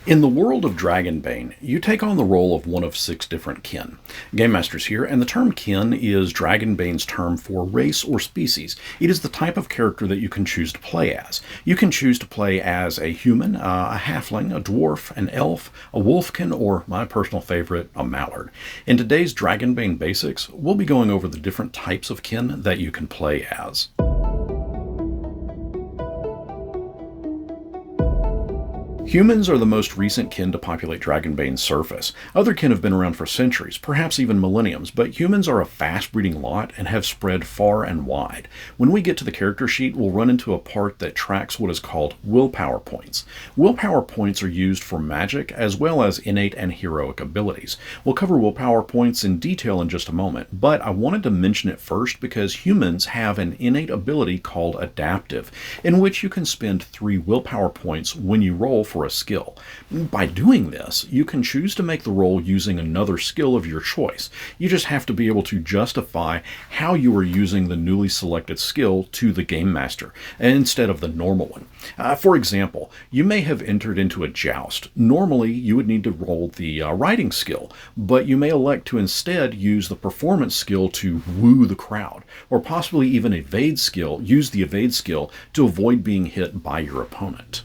In the world of Dragonbane, you take on the role of one of 6 different kin. GameMasters here, and the term kin is Dragonbane's term for race or species. It is the type of character that you can choose to play as. You can choose to play as a human, a halfling, a dwarf, an elf, a wolfkin, or my personal favorite, a mallard. In today's Dragonbane Basics, we'll be going over the different types of kin that you can play as. Humans are the most recent kin to populate Dragonbane's surface. Other kin have been around for centuries, perhaps even millenniums, but humans are a fast-breeding lot and have spread far and wide. When we get to the character sheet, we'll run into a part that tracks what is called Willpower Points. Willpower Points are used for magic as well as innate and heroic abilities. We'll cover Willpower Points in detail in just a moment, but I wanted to mention it first because humans have an innate ability called Adaptive, in which you can spend 3 Willpower Points when you roll for a skill. By doing this, you can choose to make the roll using another skill of your choice. You just have to be able to justify how you are using the newly selected skill to the Game Master, instead of the normal one. For example, you may have entered into a joust. Normally, you would need to roll the riding skill, but you may elect to instead use the performance skill to woo the crowd, or possibly even use the evade skill to avoid being hit by your opponent.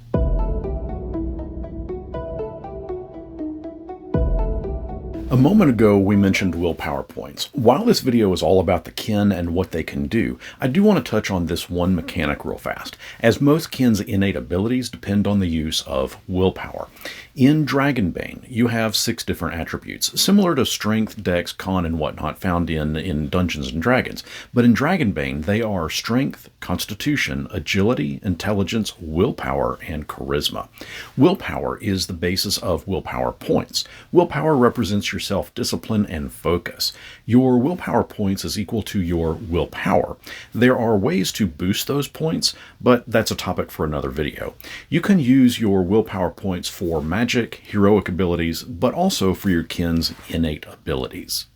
A moment ago, we mentioned willpower points. While this video is all about the kin and what they can do, I do want to touch on this one mechanic real fast, as most kin's innate abilities depend on the use of willpower. In Dragonbane, you have 6 different attributes, similar to strength, dex, con, and whatnot found in Dungeons & Dragons. But in Dragonbane, they are strength, constitution, agility, intelligence, willpower, and charisma. Willpower is the basis of willpower points. Willpower represents your self-discipline and focus. Your willpower points is equal to your willpower. There are ways to boost those points, but that's a topic for another video. You can use your willpower points for magic, heroic abilities, but also for your kin's innate abilities.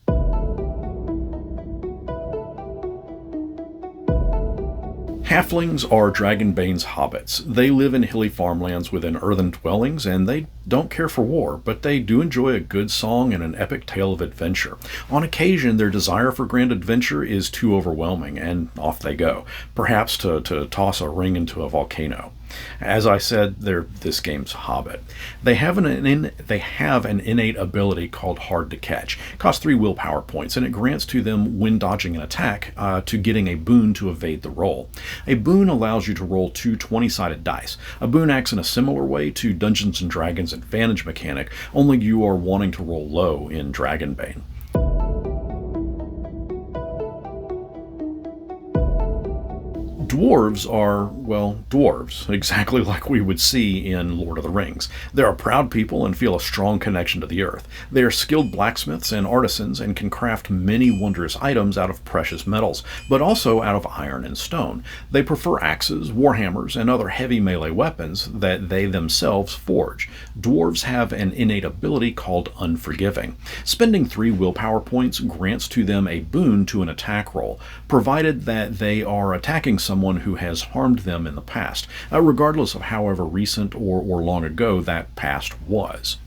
Halflings are Dragonbane's hobbits. They live in hilly farmlands within earthen dwellings, and they don't care for war, but they do enjoy a good song and an epic tale of adventure. On occasion, their desire for grand adventure is too overwhelming, and off they go, perhaps to toss a ring into a volcano. As I said, they're this game's hobbit. They have an innate ability called Hard to Catch. It costs 3 willpower points, and it grants to them, when dodging an attack, to getting a boon to evade the roll. A boon allows you to roll 2 20-sided dice. A boon acts in a similar way to Dungeons & Dragons' advantage mechanic, only you are wanting to roll low in Dragonbane. Dwarves are, well, dwarves, exactly like we would see in Lord of the Rings. They're a proud people and feel a strong connection to the earth. They are skilled blacksmiths and artisans and can craft many wondrous items out of precious metals, but also out of iron and stone. They prefer axes, warhammers, and other heavy melee weapons that they themselves forge. Dwarves have an innate ability called Unforgiving. Spending 3 willpower points grants to them a boon to an attack roll, provided that they are attacking someone who has harmed them in the past, regardless of however recent or long ago that past was.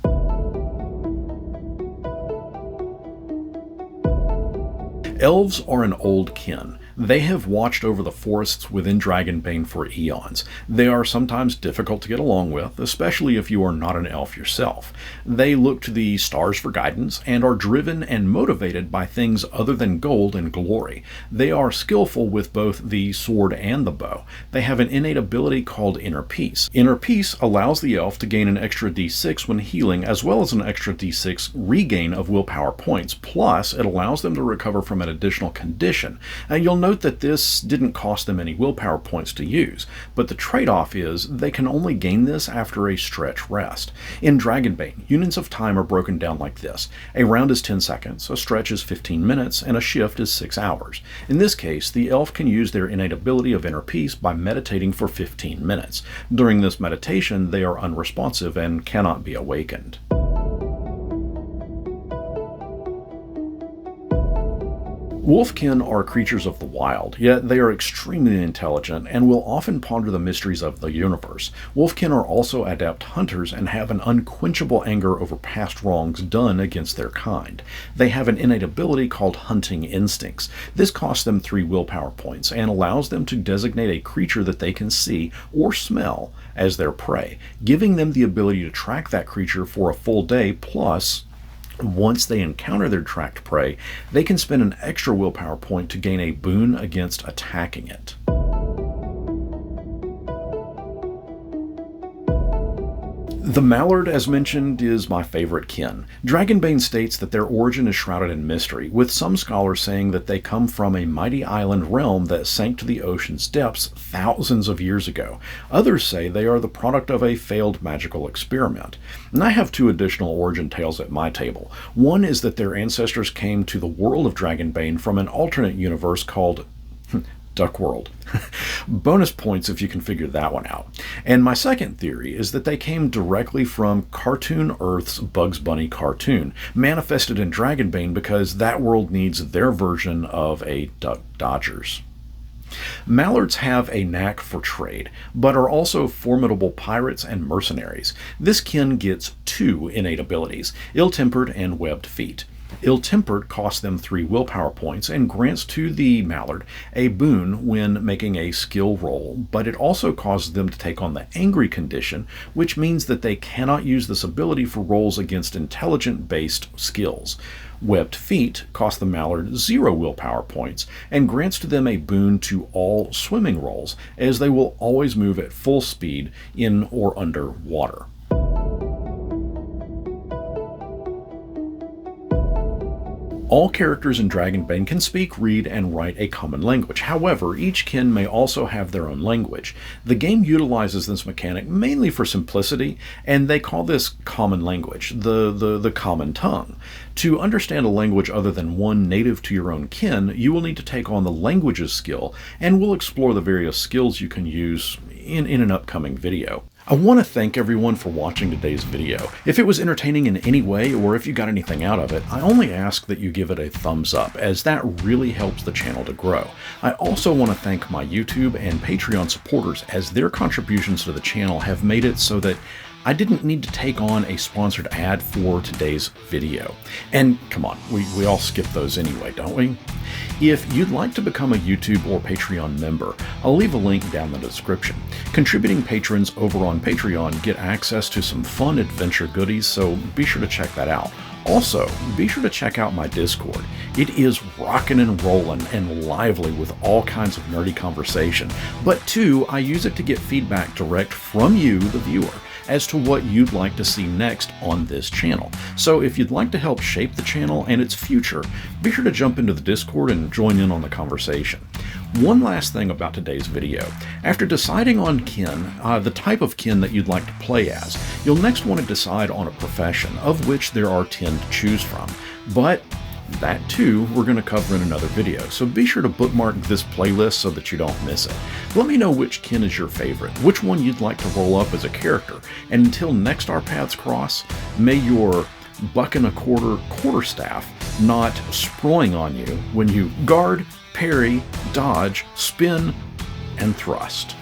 Elves are an old kin. They have watched over the forests within Dragonbane for eons. They are sometimes difficult to get along with, especially if you are not an elf yourself. They look to the stars for guidance and are driven and motivated by things other than gold and glory. They are skillful with both the sword and the bow. They have an innate ability called Inner Peace. Inner Peace allows the elf to gain an extra d6 when healing, as well as an extra d6 regain of willpower points. Plus, it allows them to recover from an additional condition. You'll note that this didn't cost them any willpower points to use, but the trade-off is they can only gain this after a stretch rest. In Dragonbane, units of time are broken down like this. A round is 10 seconds, a stretch is 15 minutes, and a shift is 6 hours. In this case, the elf can use their innate ability of Inner Peace by meditating for 15 minutes. During this meditation, they are unresponsive and cannot be awakened. Wolfkin are creatures of the wild, yet they are extremely intelligent and will often ponder the mysteries of the universe. Wolfkin are also adept hunters and have an unquenchable anger over past wrongs done against their kind. They have an innate ability called hunting instincts. This costs them 3 willpower points and allows them to designate a creature that they can see or smell as their prey, giving them the ability to track that creature for a full day. Plus, once they encounter their tracked prey, they can spend an extra willpower point to gain a boon against attacking it. The Mallard, as mentioned, is my favorite kin. Dragonbane states that their origin is shrouded in mystery, with some scholars saying that they come from a mighty island realm that sank to the ocean's depths thousands of years ago. Others say they are the product of a failed magical experiment. And I have 2 additional origin tales at my table. One is that their ancestors came to the world of Dragonbane from an alternate universe called Duck World. Bonus points if you can figure that one out. And my second theory is that they came directly from Cartoon Earth's Bugs Bunny cartoon, manifested in Dragonbane because that world needs their version of a Duck Dodgers. Mallards have a knack for trade, but are also formidable pirates and mercenaries. This kin gets 2 innate abilities, Ill-Tempered and Webbed Feet. Ill-Tempered costs them 3 willpower points and grants to the Mallard a boon when making a skill roll, but it also causes them to take on the Angry condition, which means that they cannot use this ability for rolls against intelligent-based skills. Webbed Feet cost the Mallard 0 willpower points and grants to them a boon to all swimming rolls, as they will always move at full speed in or under water. All characters in Dragonbane can speak, read, and write a common language. However, each kin may also have their own language. The game utilizes this mechanic mainly for simplicity, and they call this common language, the common tongue. To understand a language other than one native to your own kin, you will need to take on the languages skill, and we'll explore the various skills you can use in an upcoming video. I want to thank everyone for watching today's video. If it was entertaining in any way, or if you got anything out of it, I only ask that you give it a thumbs up, as that really helps the channel to grow. I also want to thank my YouTube and Patreon supporters, as their contributions to the channel have made it so that I didn't need to take on a sponsored ad for today's video. And come on, we all skip those anyway, don't we? If you'd like to become a YouTube or Patreon member, I'll leave a link down in the description. Contributing patrons over on Patreon get access to some fun adventure goodies, so be sure to check that out. Also, be sure to check out my Discord. It is rockin' and rollin' and lively with all kinds of nerdy conversation. But too, I use it to get feedback direct from you, the viewer, as to what you'd like to see next on this channel. So if you'd like to help shape the channel and its future, be sure to jump into the Discord and join in on the conversation. One last thing about today's video. After deciding on kin, the type of kin that you'd like to play as, you'll next want to decide on a profession, of which there are 10 to choose from. But that too we're going to cover in another video, so be sure to bookmark this playlist so that you don't miss it. Let me know which kin is your favorite, which one you'd like to roll up as a character, and until next our paths cross, may your buck-and-a-quarter quarterstaff not sproing on you when you guard, parry, dodge, spin, and thrust.